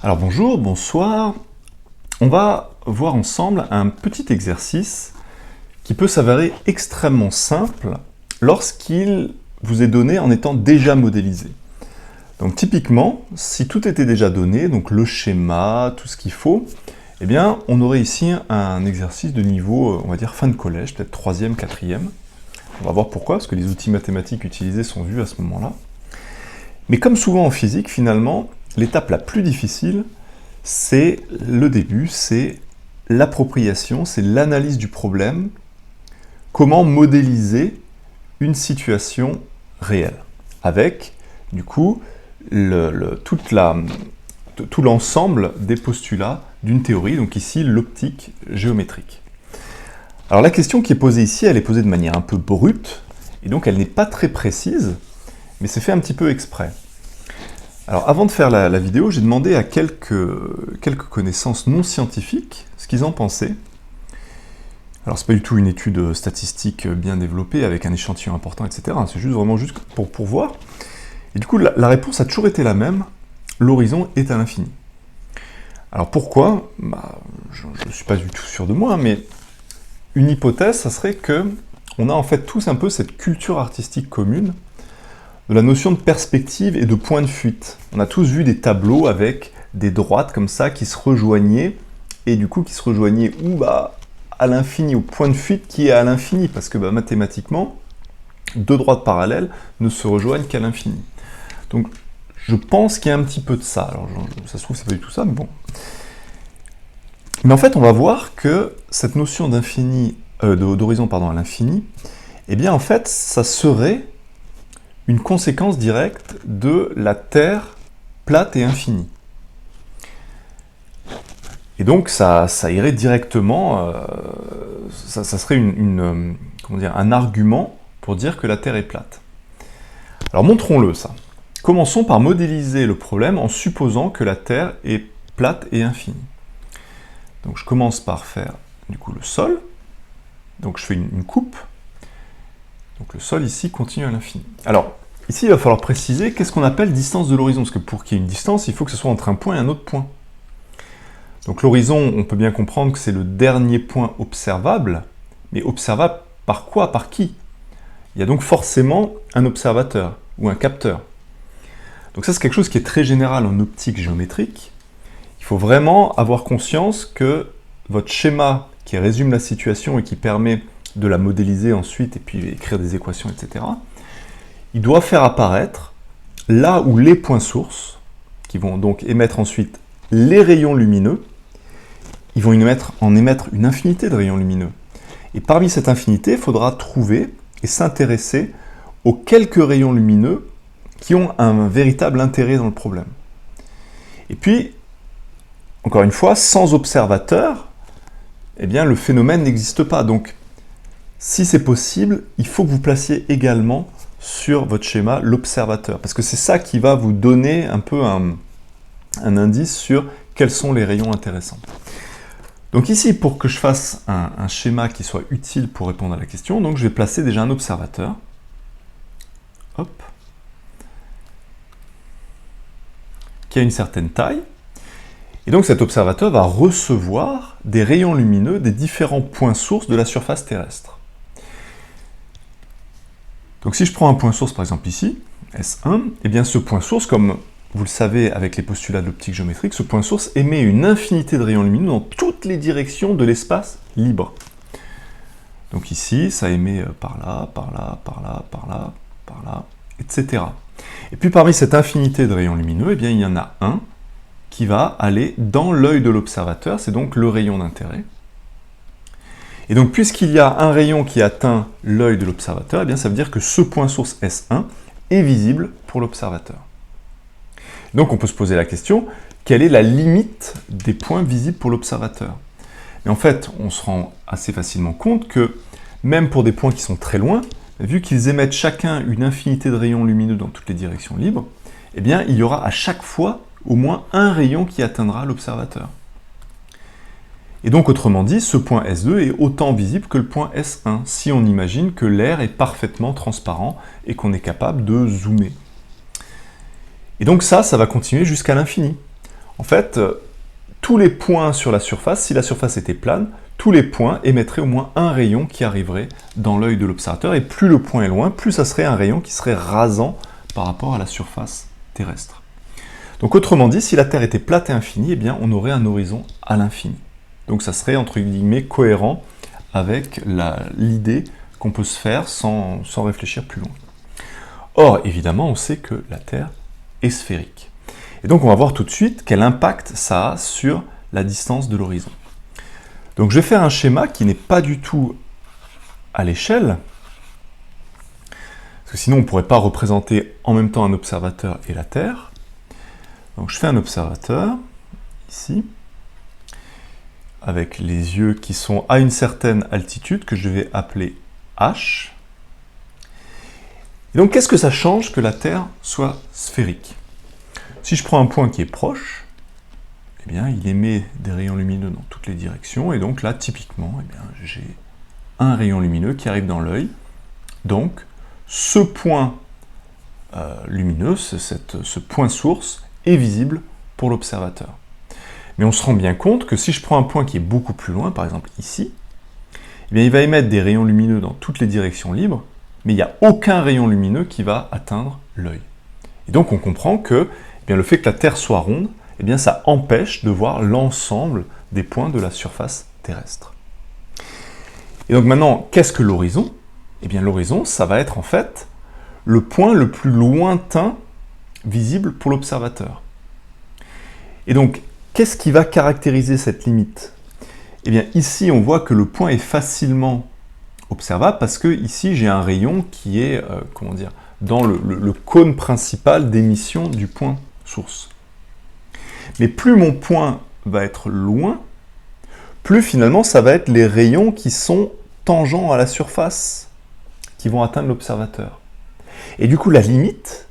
Alors bonjour, bonsoir. On va voir ensemble un petit exercice qui peut s'avérer extrêmement simple lorsqu'il vous est donné en étant déjà modélisé. Donc typiquement, si tout était déjà donné, donc le schéma, tout ce qu'il faut, eh bien on aurait ici un exercice de niveau, on va dire fin de collège, peut-être 3e, 4e. On va voir pourquoi, parce que les outils mathématiques utilisés sont vus à ce moment-là. Mais comme souvent en physique, finalement, l'étape la plus difficile, c'est le début, c'est l'appropriation, c'est l'analyse du problème, comment modéliser une situation réelle, avec, du coup, tout l'ensemble des postulats d'une théorie, donc ici l'optique géométrique. Alors la question qui est posée ici, elle est posée de manière un peu brute, et donc elle n'est pas très précise, mais c'est fait un petit peu exprès. Alors avant de faire la vidéo, j'ai demandé à quelques connaissances non scientifiques ce qu'ils en pensaient. Alors c'est pas du tout une étude statistique bien développée avec un échantillon important, etc. C'est vraiment juste pour voir. Et du coup, la réponse a toujours été la même, l'horizon est à l'infini. Alors pourquoi ? Je ne suis pas du tout sûr de moi, mais une hypothèse, ça serait que on a en fait tous un peu cette culture artistique commune de la notion de perspective et de point de fuite. On a tous vu des tableaux avec des droites comme ça qui se rejoignaient, et du coup qui se rejoignaient où ? À l'infini, au point de fuite qui est à l'infini, parce que mathématiquement, deux droites parallèles ne se rejoignent qu'à l'infini. Donc je pense qu'il y a un petit peu de ça. Alors ça se trouve c'est pas du tout ça, mais bon. Mais en fait on va voir que cette notion d'horizon à l'infini, eh bien en fait ça serait une conséquence directe de la Terre plate et infinie. Et donc ça irait directement, ça serait un argument pour dire que la Terre est plate. Alors montrons-le ça. Commençons par modéliser le problème en supposant que la Terre est plate et infinie. Donc je commence par faire du coup le sol. Donc je fais une coupe. Donc le sol ici continue à l'infini. Alors, ici il va falloir préciser qu'est-ce qu'on appelle distance de l'horizon, parce que pour qu'il y ait une distance, il faut que ce soit entre un point et un autre point. Donc l'horizon, on peut bien comprendre que c'est le dernier point observable, mais observable par quoi ? Par qui ? Il y a donc forcément un observateur, ou un capteur. Donc ça c'est quelque chose qui est très général en optique géométrique. Il faut vraiment avoir conscience que votre schéma qui résume la situation et qui permet de la modéliser ensuite et puis écrire des équations, etc. Il doit faire apparaître là où les points sources, qui vont donc émettre ensuite les rayons lumineux, ils vont en émettre une infinité de rayons lumineux. Et parmi cette infinité, il faudra trouver et s'intéresser aux quelques rayons lumineux qui ont un véritable intérêt dans le problème. Et puis, encore une fois, sans observateur, eh bien, le phénomène n'existe pas. Donc, si c'est possible, il faut que vous placiez également sur votre schéma l'observateur, parce que c'est ça qui va vous donner un peu un indice sur quels sont les rayons intéressants. Donc ici, pour que je fasse un schéma qui soit utile pour répondre à la question, donc je vais placer déjà un observateur. Hop. Qui a une certaine taille. Et donc cet observateur va recevoir des rayons lumineux des différents points sources de la surface terrestre. Donc si je prends un point source par exemple ici, S1, eh bien ce point source, comme vous le savez avec les postulats de l'optique géométrique, ce point source émet une infinité de rayons lumineux dans toutes les directions de l'espace libre. Donc ici, ça émet par là, par là, par là, par là, par là, etc. Et puis parmi cette infinité de rayons lumineux, eh bien il y en a un qui va aller dans l'œil de l'observateur, c'est donc le rayon d'intérêt. Et donc puisqu'il y a un rayon qui atteint l'œil de l'observateur, eh bien ça veut dire que ce point source S1 est visible pour l'observateur. Donc on peut se poser la question, quelle est la limite des points visibles pour l'observateur ? Et en fait, on se rend assez facilement compte que même pour des points qui sont très loin, vu qu'ils émettent chacun une infinité de rayons lumineux dans toutes les directions libres, eh bien il y aura à chaque fois au moins un rayon qui atteindra l'observateur. Et donc autrement dit, ce point S2 est autant visible que le point S1, si on imagine que l'air est parfaitement transparent et qu'on est capable de zoomer. Et donc ça va continuer jusqu'à l'infini. En fait, tous les points sur la surface, si la surface était plane, tous les points émettraient au moins un rayon qui arriverait dans l'œil de l'observateur, et plus le point est loin, plus ça serait un rayon qui serait rasant par rapport à la surface terrestre. Donc autrement dit, si la Terre était plate et infinie, eh bien on aurait un horizon à l'infini. Donc ça serait entre guillemets cohérent avec l'idée qu'on peut se faire sans réfléchir plus loin. Or, évidemment, on sait que la Terre est sphérique. Et donc on va voir tout de suite quel impact ça a sur la distance de l'horizon. Donc je vais faire un schéma qui n'est pas du tout à l'échelle, parce que sinon on ne pourrait pas représenter en même temps un observateur et la Terre. Donc je fais un observateur, ici, avec les yeux qui sont à une certaine altitude, que je vais appeler H. Et donc qu'est-ce que ça change que la Terre soit sphérique? Si je prends un point qui est proche, eh bien, il émet des rayons lumineux dans toutes les directions, et donc là, typiquement, eh bien, j'ai un rayon lumineux qui arrive dans l'œil. Donc, ce point lumineux, ce point source, est visible pour l'observateur. Mais on se rend bien compte que si je prends un point qui est beaucoup plus loin, par exemple ici, eh bien, il va émettre des rayons lumineux dans toutes les directions libres, mais il n'y a aucun rayon lumineux qui va atteindre l'œil. Et donc, on comprend que eh bien, le fait que la Terre soit ronde, eh bien, ça empêche de voir l'ensemble des points de la surface terrestre. Et donc maintenant, qu'est-ce que l'horizon? Eh bien, l'horizon, ça va être en fait le point le plus lointain visible pour l'observateur. Et donc, qu'est-ce qui va caractériser cette limite? Eh bien, ici, on voit que le point est facilement observable parce que ici, j'ai un rayon qui est, comment dire, dans le cône principal d'émission du point source. Mais plus mon point va être loin, plus finalement ça va être les rayons qui sont tangents à la surface, qui vont atteindre l'observateur. Et du coup, la limite,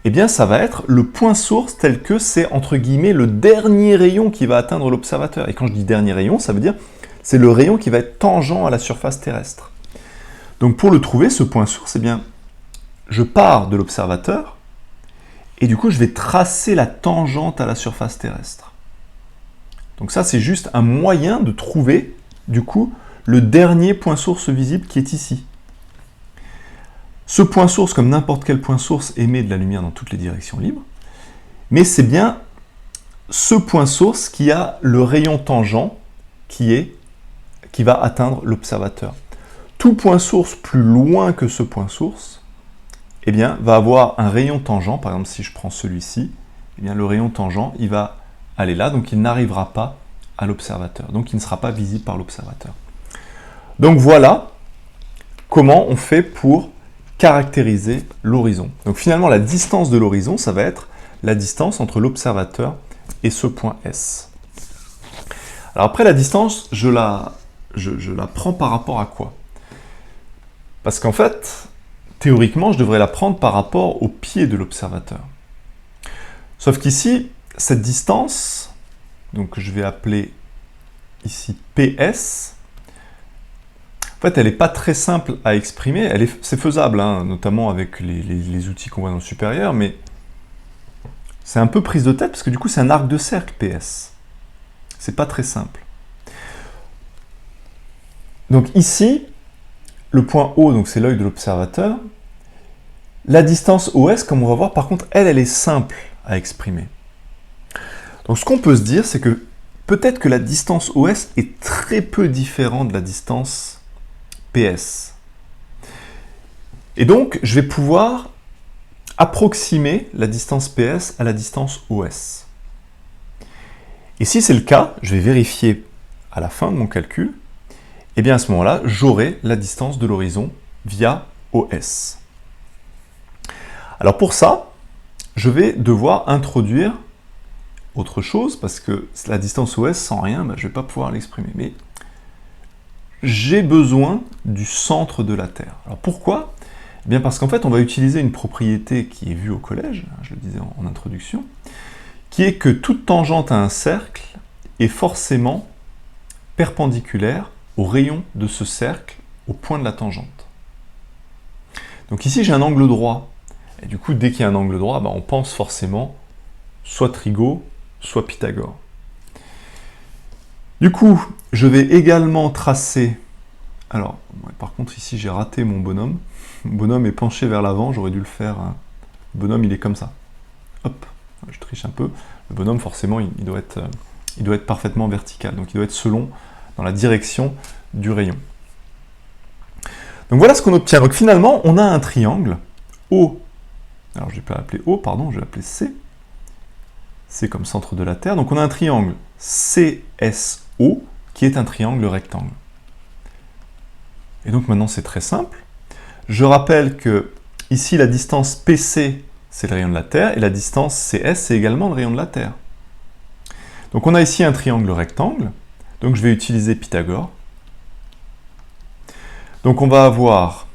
eh bien, ça va être le point source tel que c'est, entre guillemets, le dernier rayon qui va atteindre l'observateur. Et quand je dis dernier rayon, ça veut dire c'est le rayon qui va être tangent à la surface terrestre. Donc pour le trouver, ce point source, eh bien, je pars de l'observateur, et du coup, je vais tracer la tangente à la surface terrestre. Donc ça, c'est juste un moyen de trouver, du coup, le dernier point source visible qui est ici. Ce point source, comme n'importe quel point source, émet de la lumière dans toutes les directions libres, mais c'est bien ce point source qui a le rayon tangent qui va atteindre l'observateur. Tout point source plus loin que ce point source, eh bien, va avoir un rayon tangent. Par exemple, si je prends celui-ci, eh bien, le rayon tangent, il va aller là, donc il n'arrivera pas à l'observateur. Donc il ne sera pas visible par l'observateur. Donc voilà comment on fait pour caractériser l'horizon. Donc finalement, la distance de l'horizon, ça va être la distance entre l'observateur et ce point S. Alors après, la distance, je la prends par rapport à quoi? Parce qu'en fait, théoriquement, je devrais la prendre par rapport au pied de l'observateur. Sauf qu'ici, cette distance, donc que je vais appeler ici PS, en fait, elle n'est pas très simple à exprimer. C'est faisable, hein, notamment avec les outils qu'on voit dans le supérieur, mais c'est un peu prise de tête parce que du coup, c'est un arc de cercle PS. C'est pas très simple. Donc ici, le point O, donc c'est l'œil de l'observateur. La distance OS, comme on va voir, par contre, elle est simple à exprimer. Donc ce qu'on peut se dire, c'est que peut-être que la distance OS est très peu différente de la distance PS. Et donc, je vais pouvoir approximer la distance PS à la distance OS. Et si c'est le cas, je vais vérifier à la fin de mon calcul, et bien à ce moment-là, j'aurai la distance de l'horizon via OS. Alors pour ça, je vais devoir introduire autre chose, parce que la distance OS sans rien, je ne vais pas pouvoir l'exprimer. Mais j'ai besoin du centre de la Terre. Alors pourquoi? Eh bien parce qu'en fait, on va utiliser une propriété qui est vue au collège, je le disais en introduction, qui est que toute tangente à un cercle est forcément perpendiculaire au rayon de ce cercle au point de la tangente. Donc ici, j'ai un angle droit. Et du coup, dès qu'il y a un angle droit, on pense forcément soit trigo, soit Pythagore. Du coup, je vais également tracer... Alors, par contre, ici, j'ai raté mon bonhomme. Mon bonhomme est penché vers l'avant, j'aurais dû le faire... Hein. Le bonhomme, il est comme ça. Hop, je triche un peu. Le bonhomme, forcément, il doit être parfaitement vertical. Donc, il doit être selon, dans la direction du rayon. Donc, voilà ce qu'on obtient. Donc, finalement, on a un triangle O. Alors, je ne vais pas l'appeler O, pardon, je vais l'appeler C. C comme centre de la Terre. Donc, on a un triangle CSO qui est un triangle rectangle. Et donc, maintenant, c'est très simple. Je rappelle que ici, la distance PC, c'est le rayon de la Terre, et la distance CS, c'est également le rayon de la Terre. Donc on a ici un triangle rectangle, donc je vais utiliser Pythagore. Donc on va avoir,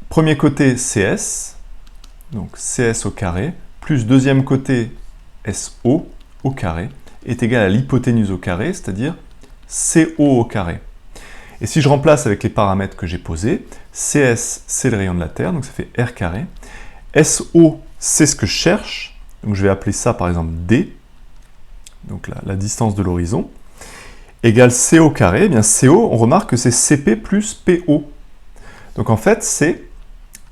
premier côté CS, donc CS au carré, plus deuxième côté SO au carré, est égal à l'hypoténuse au carré, c'est-à-dire CO au carré. Et si je remplace avec les paramètres que j'ai posés, CS, c'est le rayon de la Terre, donc ça fait R carré. SO, c'est ce que je cherche, donc je vais appeler ça par exemple D, donc la distance de l'horizon, égale CO carré. Eh bien CO, on remarque que c'est CP plus PO. Donc en fait, c'est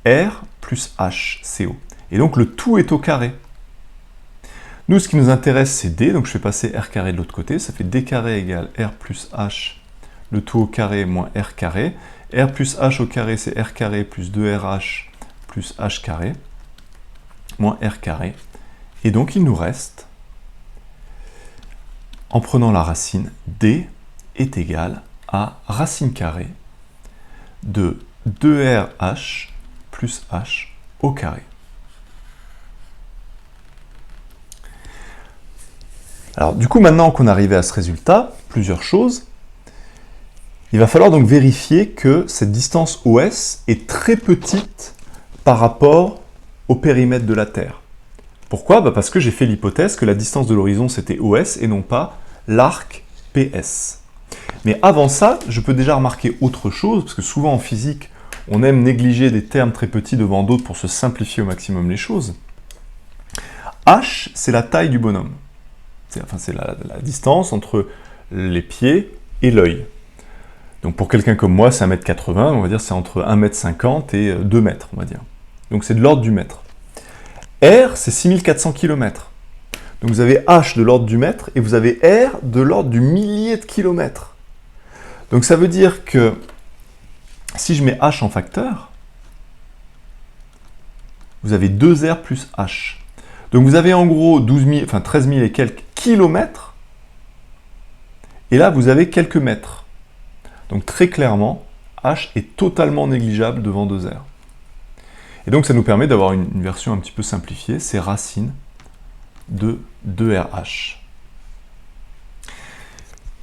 R plus H, CO. Et donc le tout est au carré. Nous, ce qui nous intéresse, c'est D, donc je fais passer R carré de l'autre côté, ça fait D carré égale R plus H, le tout au carré moins R carré. R plus H au carré, c'est R carré plus 2RH plus H carré, moins R carré. Et donc, il nous reste, en prenant la racine, D est égal à racine carrée de 2RH plus H au carré. Alors, du coup, maintenant qu'on est arrivé à ce résultat, plusieurs choses. Il va falloir donc vérifier que cette distance OS est très petite par rapport au périmètre de la Terre. Pourquoi? Parce que j'ai fait l'hypothèse que la distance de l'horizon c'était OS et non pas l'arc PS. Mais avant ça, je peux déjà remarquer autre chose, parce que souvent en physique, on aime négliger des termes très petits devant d'autres pour se simplifier au maximum les choses. H, c'est la taille du bonhomme. C'est la distance entre les pieds et l'œil. Donc pour quelqu'un comme moi, c'est 1m80, on va dire c'est entre 1m50 et 2 mètres, on va dire. Donc c'est de l'ordre du mètre. R, c'est 6400 km. Donc vous avez H de l'ordre du mètre et vous avez R de l'ordre du millier de kilomètres. Donc ça veut dire que si je mets H en facteur, vous avez 2R plus H. Donc vous avez en gros 13 000 et quelques kilomètres, et là vous avez quelques mètres. Donc très clairement, H est totalement négligeable devant 2R. Et donc ça nous permet d'avoir une version un petit peu simplifiée, c'est racine de 2RH.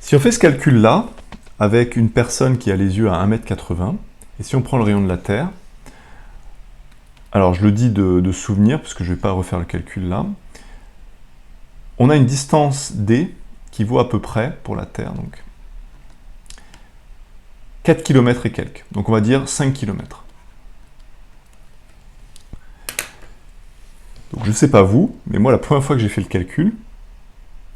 Si on fait ce calcul-là, avec une personne qui a les yeux à 1m80, et si on prend le rayon de la Terre, alors je le dis de souvenir, parce que je ne vais pas refaire le calcul là, on a une distance D qui vaut à peu près, pour la Terre, donc 4 km et quelques. Donc on va dire 5 km. Donc je ne sais pas vous, mais moi la première fois que j'ai fait le calcul,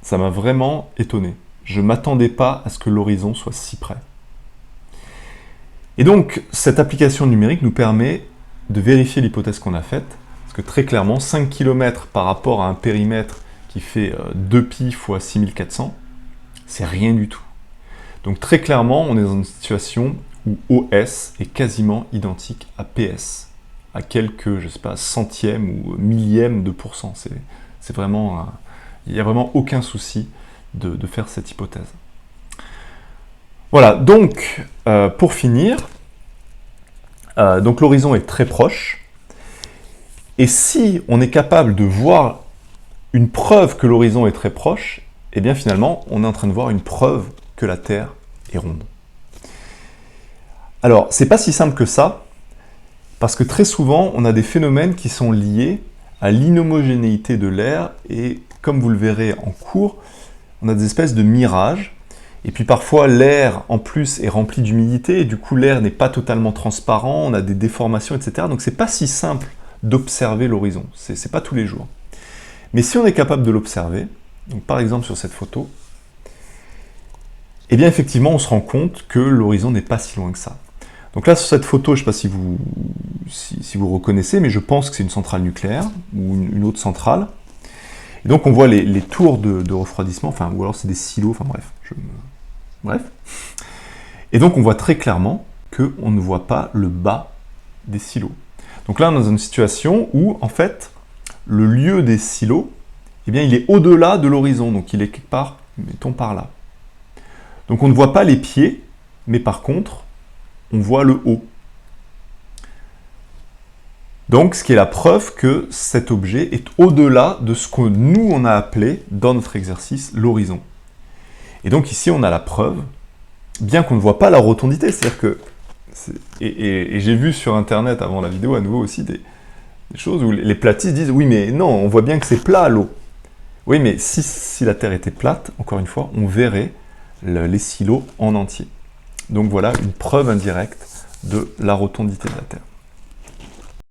ça m'a vraiment étonné. Je ne m'attendais pas à ce que l'horizon soit si près. Et donc cette application numérique nous permet de vérifier l'hypothèse qu'on a faite, parce que très clairement 5 km par rapport à un périmètre qui fait 2π fois 6400, c'est rien du tout. Donc très clairement, on est dans une situation où OS est quasiment identique à PS, à quelques, je sais pas, centièmes ou millièmes de pourcent. C'est vraiment, il n'y a vraiment aucun souci de faire cette hypothèse. Voilà, donc pour finir, donc l'horizon est très proche, et si on est capable de voir une preuve que l'horizon est très proche, eh bien finalement, on est en train de voir une preuve que la Terre est ronde. Alors, c'est pas si simple que ça, parce que très souvent, on a des phénomènes qui sont liés à l'inhomogénéité de l'air, et comme vous le verrez en cours, on a des espèces de mirages, et puis parfois l'air en plus est rempli d'humidité, et du coup l'air n'est pas totalement transparent, on a des déformations, etc. Donc c'est pas si simple d'observer l'horizon, c'est pas tous les jours. Mais si on est capable de l'observer, donc par exemple sur cette photo, eh bien effectivement on se rend compte que l'horizon n'est pas si loin que ça. Donc là sur cette photo, je ne sais pas si vous reconnaissez, mais je pense que c'est une centrale nucléaire ou une autre centrale. Et donc on voit les tours de refroidissement, enfin, ou alors c'est des silos, enfin bref. Bref. Et donc on voit très clairement qu'on ne voit pas le bas des silos. Donc là on est dans une situation où en fait le lieu des silos, eh bien, il est au-delà de l'horizon, donc il est quelque part, mettons par là. Donc on ne voit pas les pieds, mais par contre, on voit le haut. Donc ce qui est la preuve que cet objet est au-delà de ce que nous on a appelé, dans notre exercice, l'horizon. Et donc ici on a la preuve, bien qu'on ne voit pas la rotondité, c'est-à-dire que, et j'ai vu sur internet avant la vidéo à nouveau aussi des choses où les platistes disent « Oui mais non, on voit bien que c'est plat l'eau ». Oui mais si la Terre était plate, encore une fois, on verrait les silos en entier. Donc voilà une preuve indirecte de la rotondité de la Terre.